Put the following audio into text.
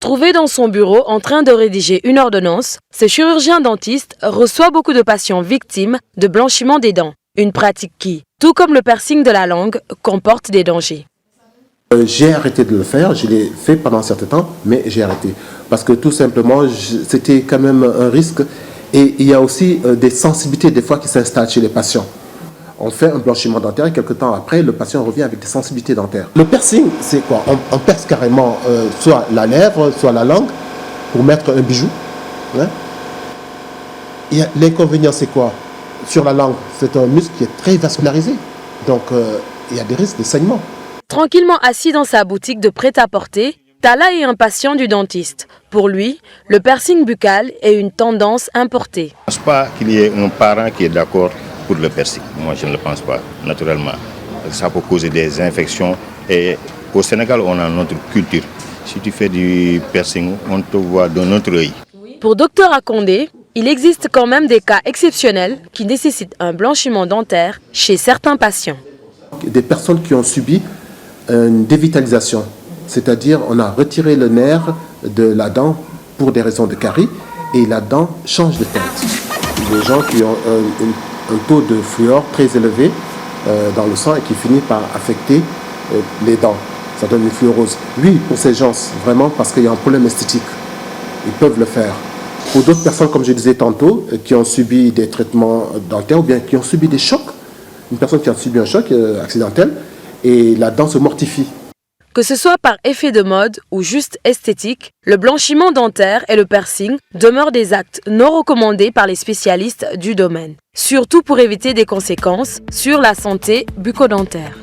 Trouvé dans son bureau en train de rédiger une ordonnance, ce chirurgien dentiste reçoit beaucoup de patients victimes de blanchiment des dents. Une pratique qui, tout comme le piercing de la langue, comporte des dangers. J'ai arrêté de le faire, je l'ai fait pendant un certain temps, mais j'ai arrêté. Parce que tout simplement, c'était quand même un risque. Et il y a aussi des sensibilités des fois qui s'installent chez les patients. On fait un blanchiment dentaire et quelques temps après, le patient revient avec des sensibilités dentaires. Le piercing, c'est quoi? On perce carrément soit la lèvre, soit la langue pour mettre un bijou. Hein? L'inconvénient, c'est quoi? Sur la langue, c'est un muscle qui est très vascularisé. Donc, il y a des risques de saignement. Tranquillement assis dans sa boutique de prêt-à-porter, Talla est un patient du dentiste. Pour lui, le piercing buccal est une tendance importée. Je ne pense pas qu'il y ait un parent qui est d'accord pour le piercing. Moi, je ne le pense pas, naturellement. Ça peut causer des infections. Et au Sénégal, on a notre culture. Si tu fais du piercing, on te voit d'un autre œil. Pour Dr Akondé, il existe quand même des cas exceptionnels qui nécessitent un blanchiment dentaire chez certains patients. Des personnes qui ont subi une dévitalisation, c'est-à-dire on a retiré le nerf de la dent pour des raisons de carie et la dent change de teinte. Des gens qui ont un taux de fluor très élevé dans le sang et qui finit par affecter les dents. Ça donne une fluorose. Oui, pour ces gens, vraiment parce qu'il y a un problème esthétique, ils peuvent le faire. Pour d'autres personnes, comme je disais tantôt, qui ont subi des traitements dentaires ou bien qui ont subi des chocs, une personne qui a subi un choc accidentel et la dent se mortifie. Que ce soit par effet de mode ou juste esthétique, le blanchiment dentaire et le piercing demeurent des actes non recommandés par les spécialistes du domaine, surtout pour éviter des conséquences sur la santé bucco-dentaire.